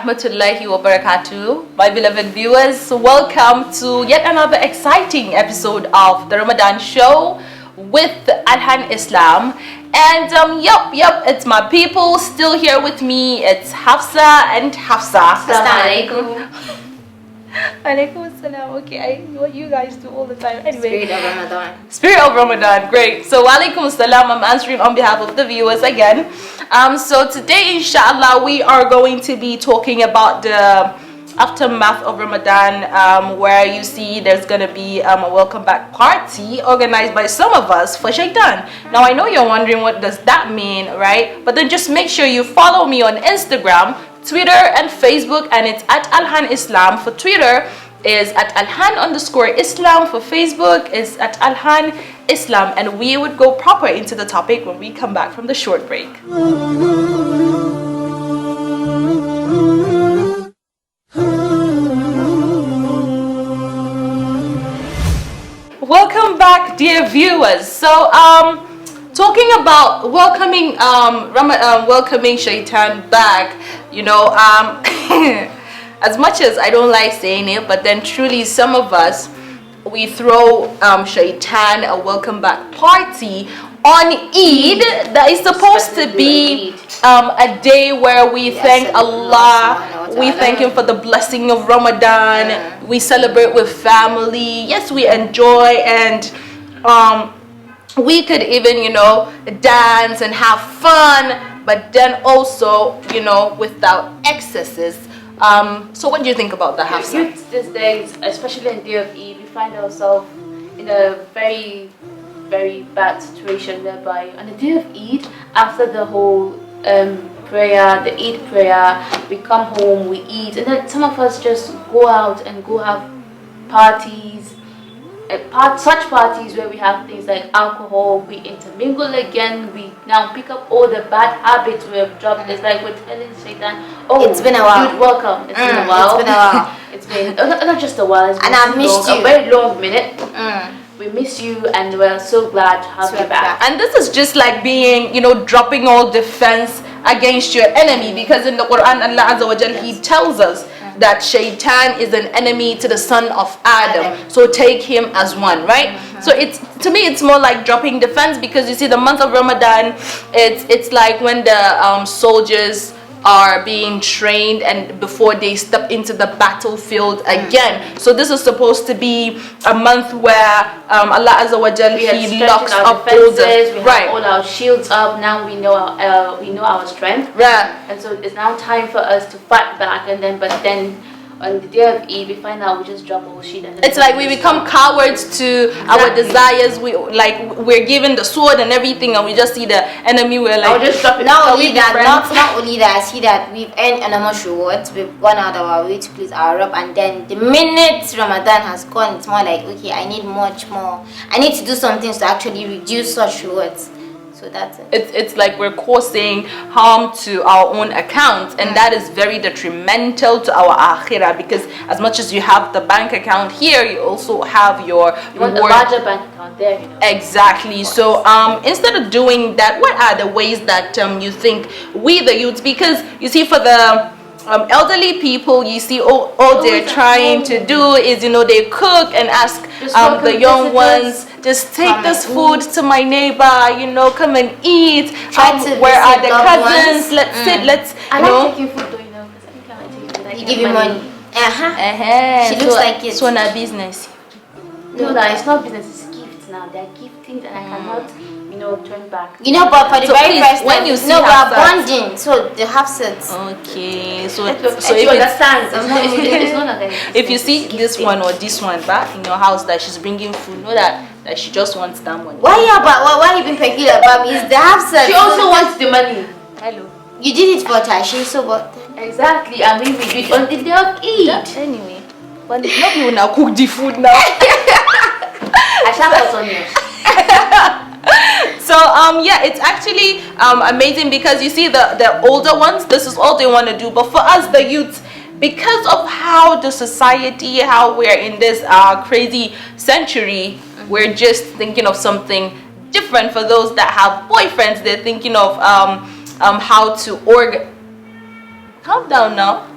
rahmatullahi wa barakatuh. My beloved viewers, welcome to yet another exciting episode of the Ramadan show with Alhanislam. And yep, it's my people still here with me. It's Hafsa and Hafsa. Assalamu alaikum. Alaikum assalam. Okay, what you guys do all the time. Anyway. Spirit of Ramadan. Spirit of Ramadan, great. So alaikum assalam, I'm answering on behalf of the viewers again. So today, inshallah, we are going to be talking about the aftermath of Ramadan, where you see there's going to be a welcome back party organized by some of us for Shaitan. Now, I know you're wondering what does that mean, right? But then just make sure you follow me on Instagram, Twitter, and Facebook, and it's at Alhanislam. For Twitter is at Alhan_Islam. For Facebook is at Alhanislam. And we would go proper into the topic when we come back from the short break. Welcome back, dear viewers. So talking about welcoming welcoming Shaitan back, you know, as much as I don't like saying it, but then truly some of us, we throw Shaitan a welcome back party on Eid that is supposed to be a day where we thank Allah, we thank Him for the blessing of Ramadan, we celebrate with family, yes, we enjoy, and we could even, you know, dance and have fun, but then also, you know, without excesses. So what do you think about the Hafsa? Youth these days, especially on the day of Eid, we find ourselves in a very, very bad situation whereby on the day of Eid, after the whole prayer, the Eid prayer, we come home, we eat, and then some of us just go out and go have parties, such parties where we have things like alcohol, we intermingle again, we now pick up all the bad habits we have dropped. It's like we're telling Satan, oh, it's been a while. Dude, welcome. It's been a while. It's been a while. It's been not just a while. It's been and I've missed you. A very long minute. We miss you, and we're so glad to have you back. And this is just like being, you know, dropping all defense against your enemy, because in the Quran, Allah Azza wa Jal, He tells us that Shaitan is an enemy to the son of Adam, so take him as one, right? So it's, to me, it's more like dropping defense, because you see the month of Ramadan, it's like when the soldiers are being trained and before they step into the battlefield again. So this is supposed to be a month where Allah Azza wa Jal, He locks up all the, we have all our shields up. Now we know our strength, and so it's now time for us to fight back. And then, but then on the day of Eid, we find out we just drop all shit. And it's like we become cowards to our desires. We're given the sword and everything, and we just see the enemy. We're like, I'll just drop it. Not only that, not only that, I see that we've earned enormous rewards. We've gone out of our way to please our Rabb, and then the minute Ramadan has gone, it's more like, okay, I need much more. I need to do some things to actually reduce such rewards. So that's it. It's like we're causing harm to our own account, and that is very detrimental to our akhirah, because as much as you have the bank account here, you also have your want a larger bank account there, you know. Exactly. So instead of doing that, what are the ways that you think we the youths, because you see for the elderly people, you see all they're trying to do is, you know, they cook and ask the young ones, just take this food to my neighbor, you know, come and eat. Where are the cousins? Let's sit, let's, I like taking food though, you know, because anytime I take food, I you give you money. She so, looks like it. So na business. No, it's not business, it's gifts now. They're gifting and I cannot, you know, turn back. You know, but for the very first time, when you see we are bonding, so the half sets. Okay, so you understand, it's not like if you see this one or this one back in your house that she's bringing food, know that she just wants that money. Why you being peculiar about me? It's the half set. She also wants the money. Hello. You did it for Tashi, so but exactly, and we do it on the day of Eid. Anyway, but not you now cook the food now. I shall put on you. So yeah, it's actually amazing, because you see the older ones, this is all they want to do, but for us the youth, because of how the society, how we're in this crazy century, we're just thinking of something different. For those that have boyfriends, they're thinking of how to calm down now.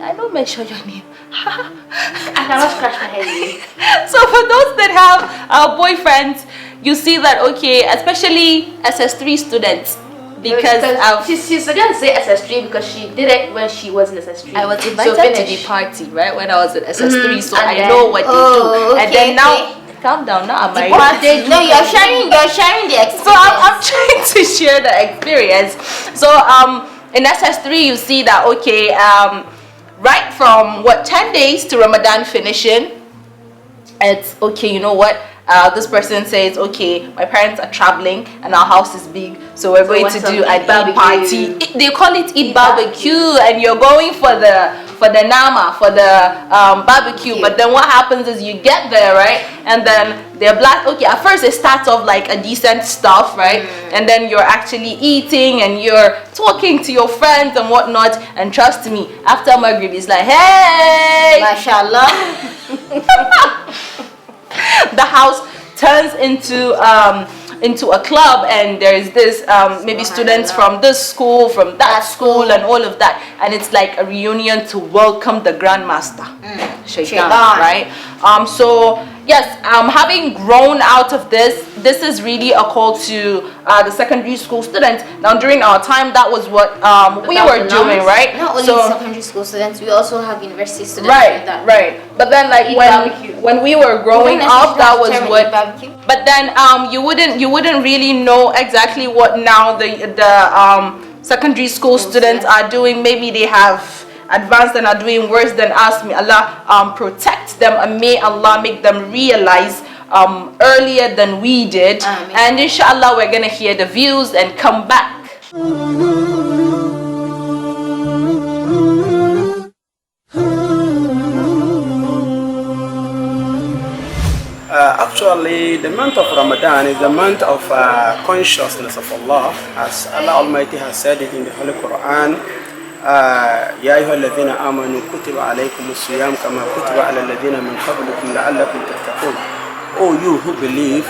I don't mention your name. I cannot scratch my head. So for those that have boyfriends, you see that, okay, especially SS3 students, because she's gonna say SS3 because she did it when she was in SS3. I was invited to the party, right, when I was in SS3, so I know what they do. Okay, and then now, calm down, now I'm married. No, you're sharing the experience. So I'm trying to share the experience. So in SS3 you see that, okay, right from 10 days to Ramadan finishing, it's okay, you know what, this person says, okay, my parents are traveling and our house is big, so we're going to do an Eid party. They call it Eid barbecue, and you're going for the nama, for the barbecue. But then what happens is you get there, right, and then they're black. Okay, at first it starts off like a decent stuff, right, and then you're actually eating and you're talking to your friends and whatnot. And trust me, after Maghrib, it's like, hey, mashallah. The house turns into a club, and there's this maybe students from this school, from that school, and all of that, and it's like a reunion to welcome the grandmaster, Shaitan, right? So yes, having grown out of this is really a call to the secondary school students. Now during our time, that was what we were doing, right? Not only secondary school students, we also have university students. Right. But then, like, when we were growing up, that was what. But then you wouldn't really know exactly what now the secondary school students are doing. Maybe they have advanced and are doing worse than us. May Allah protect them, and may Allah make them realize earlier than we did. And inshallah, we're gonna hear the views and come back. Actually, the month of Ramadan is the month of consciousness of Allah, as Allah Almighty has said it in the Holy Quran. يا أيها الذين آمنوا كتب عليكم الصيام كما كتب على الذين من قبلكم لعلكم تتقون. Oh, you who believe,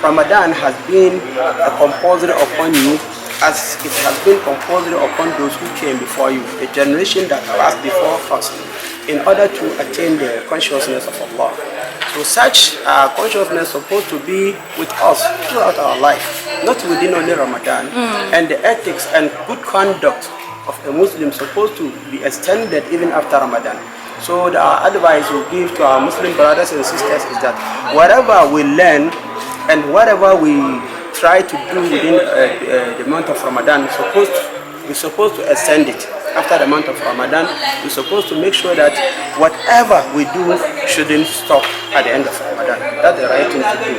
Ramadan has been a compulsory upon you, as it has been compulsory upon those who came before you, the generation that passed before us, in order to attain the consciousness of Allah. So such consciousness is supposed to be with us throughout our life, not within only Ramadan. And the ethics and good conduct of a Muslim supposed to be extended even after Ramadan. So the advice we give to our Muslim brothers and sisters is that whatever we learn and whatever we try to do within the month of Ramadan, we're supposed to extend it. After the month of Ramadan, we're supposed to make sure that whatever we do shouldn't stop at the end of Ramadan. That's the right thing to do.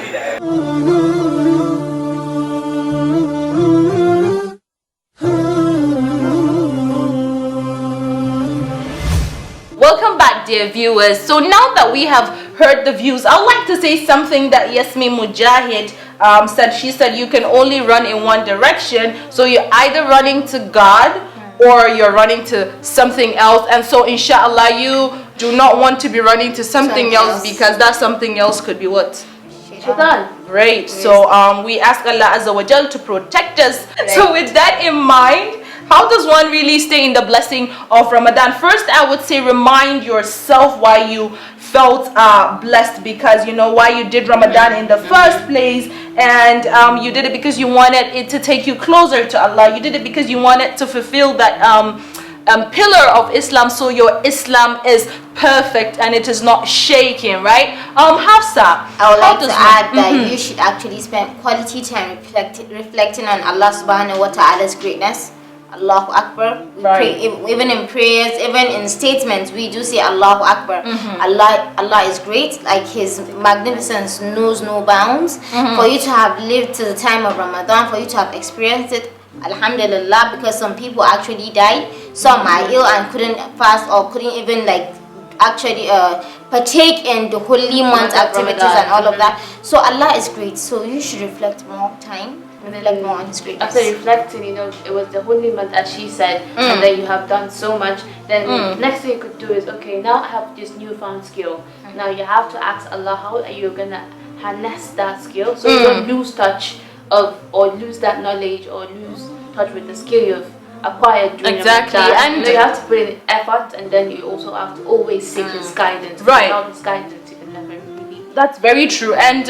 Welcome back, dear viewers. So now that we have heard the views, I would like to say something that Yasmin Mujahid said. She said you can only run in one direction. So you're either running to God or you're running to something else. And so inshallah, you do not want to be running to something else, because that something else could be what? Shaitan. Great. So we ask Allah Azza wa Jal to protect us. So with that in mind, how does one really stay in the blessing of Ramadan? First, I would say remind yourself why you felt blessed, because you know why you did Ramadan in the first place, and you did it because you wanted it to take you closer to Allah. You did it because you wanted to fulfill that pillar of Islam, so your Islam is perfect and it is not shaking, right? Hafsa, I would like to add that you should actually spend quality time reflecting on Allah subhanahu wa ta'ala's greatness. Allahu Akbar. Right. Even in prayers, even in statements, we do say Allahu Akbar. Allah is great, like His magnificence knows no bounds. For you to have lived to the time of Ramadan, for you to have experienced it, Alhamdulillah, because some people actually died, some are ill and couldn't fast or couldn't even actually partake in the holy month activities and all of that. So Allah is great, so you should reflect more time. Reflect more on His greatness. After reflecting, you know, it was the holy month, as she said, and then you have done so much. Then next thing you could do is, okay, now I have this newfound skill. Now you have to ask Allah, how are you gonna harness that skill so you don't lose touch of, or lose that knowledge, or lose touch with the skill you've acquired during Exactly, Ramadan. and you have to put in effort, and then you also have to always seek His guidance. Right. Without His guidance, you can never really. That's very true. And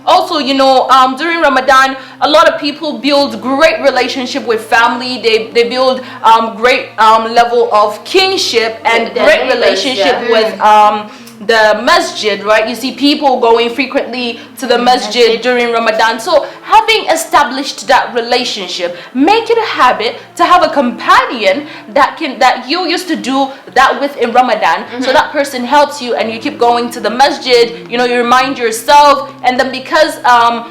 also, during Ramadan, a lot of people build great relationship with family. They build great level of kinship and Their great neighbors, relationship yeah. with the masjid, right? You see people going frequently to the masjid during Ramadan. So having established that relationship, make it a habit to have a companion that you used to do that with in Ramadan. So that person helps you, and you keep going to the masjid. You remind yourself, and then because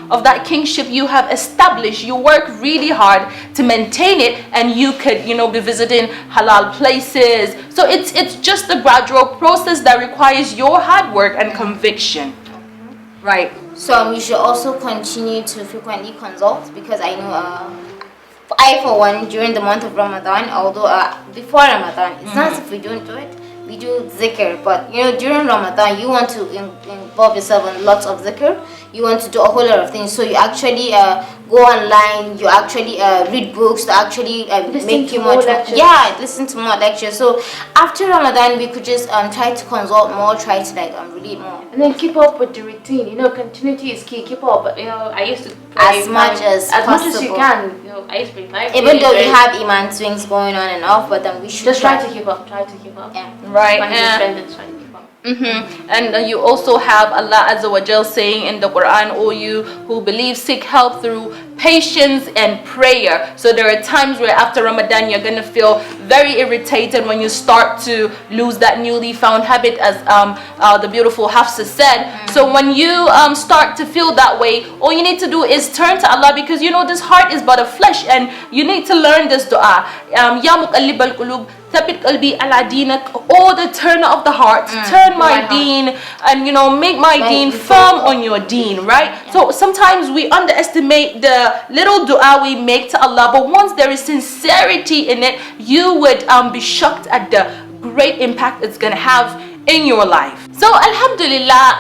of that kinship you have established, you work really hard to maintain it, and you could be visiting halal places. So it's just a gradual process that requires your hard work and conviction. Right. So you should also continue to frequently consult, because I know I for one, during the month of Ramadan, although before Ramadan, it's not as if we don't do it. We do zikr, but during Ramadan you want to involve yourself in lots of zikr. You want to do a whole lot of things, so you actually go online, you actually read books to actually make you more lectures. listen to more lectures. So after Ramadan we could just try to consult more, try to read more, And then keep up with the routine. Continuity is key. Keep up. I used to pray as much as you can. I used to pray my even though we have iman swings going on and off, but then we should just try to keep up. Try to keep up. Yeah. Right. Find your strength and try to keep up. And you also have Allah Azza wa Jal saying in the Quran, "O you who believe, seek help through patience and prayer." So there are times where after Ramadan you're gonna feel very irritated when you start to lose that newly found habit, as the beautiful Hafsa said. So when you start to feel that way, all you need to do is turn to Allah, because this heart is but a flesh, and you need to learn this dua. Ya muqallibal qulub, thabbit qalbi ala dinak. Oh, the turner of the heart, turn my deen, and make my deen firm on your deen, right? So sometimes we underestimate the little dua we make to Allah, but once there is sincerity in it, you would be shocked at the great impact it's gonna have in your life. So alhamdulillah,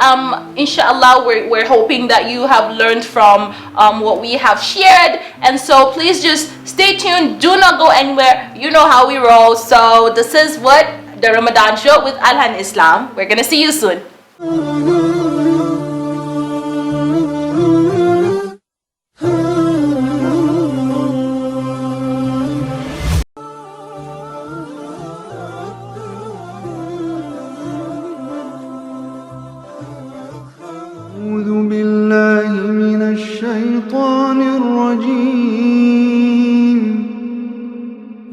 inshallah, we're hoping that you have learned from what we have shared, and so please just stay tuned, do not go anywhere. You know how we roll. So this is the Ramadan show with Alhanislam. We're gonna see you soon. أعوذ بالله من الشيطان الرجيم.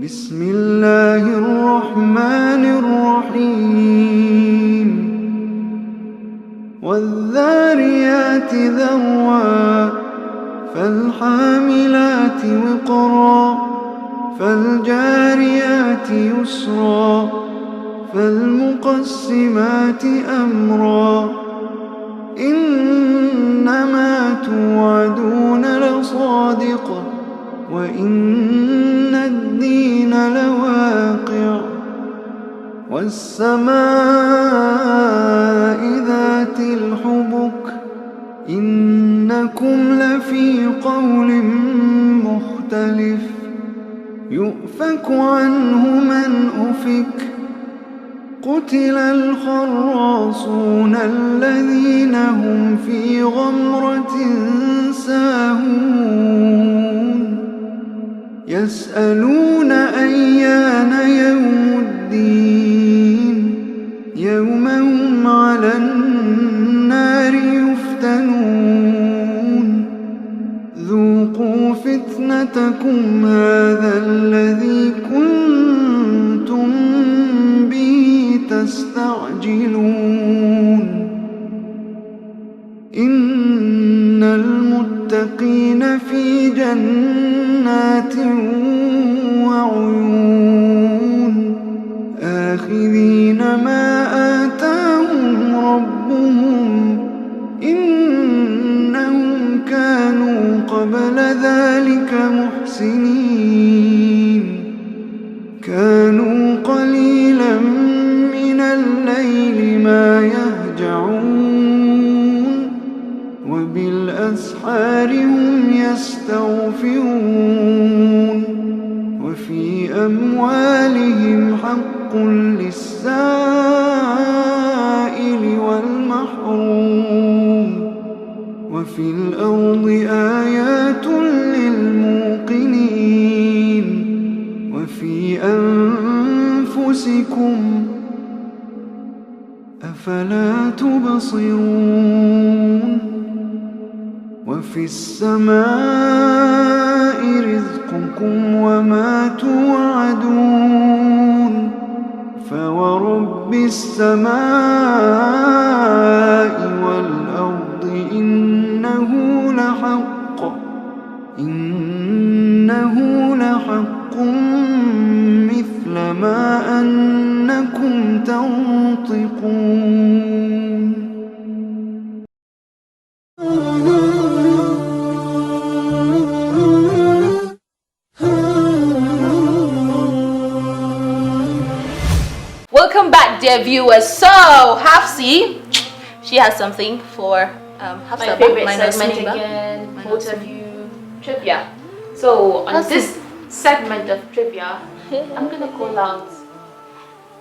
بسم الله الرحمن الرحيم. والذاريات ذروا فالحاملات وقرا فالجاريات يسرا فالمقسمات أمرا إنما توعدون لصادق وإن الدين لواقع والسماء ذات الحبك إنكم لفي قول مختلف يؤفك عنه من أفك قتل الخراصون الذين هم في غمرة ساهون يسألون أيان يوم الدين يوم هم على النار يفتنون ذوقوا فتنتكم هذا الذي كنتم تستعجلون إن المتقين في جنات وعيون آخذين ما آتاهم ربهم إنهم كانوا قبل ذلك محسنين كانوا قليلا من الليل ما يهجعون وبالأسحار هم يستغفرون وفي أموالهم حق للسائل والمحروم وفي الأرض آيات للموقنين وفي أنفسكم أفلا تبصرون وفي السماء رزقكم وما توعدون فورب السماء والأرض إنه لحق مثل ما أنكم تنطقون. Welcome back, dear viewers. So Hafsi, she has something for Hafsa. My favorite minus segment Neighbor. again, Minus both of you, trivia. So on this segment of trivia, I'm gonna call out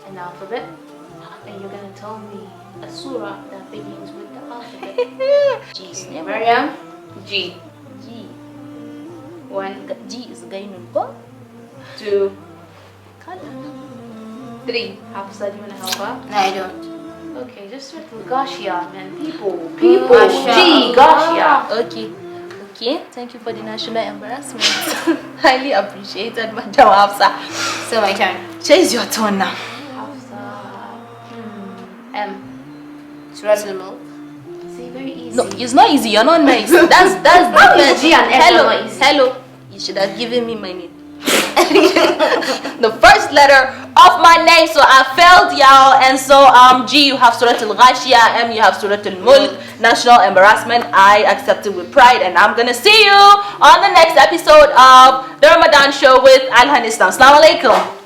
an alphabet, and you're gonna tell me a surah that begins with the alphabet. G. Mariam, G. G. 1, G is Gainun Ko. 2, Kala. 3. Hafsa, do you wanna help her? No, I don't. Okay, just start with Gashia, man. People. Gasha. G. Gashia. Okay. Okay. Thank you for the national embarrassment. Highly appreciated, Madam Hafsa. So my turn. Chase your turn now. Hafsa. M. Surah Al-Mulk. See, very easy. No, it's not easy. You're not nice. That's different. G and M Hello, are not easy. hello. You should have given me my name. The first letter of my name, so I failed, y'all. And so G, you have Surah Al-Ghashiyah. M, you have Surah Al-Mulk. National embarrassment, I accept it with pride. And I'm gonna see you on the next episode of the Ramadan show with Alhanislam. Assalamu alaikum.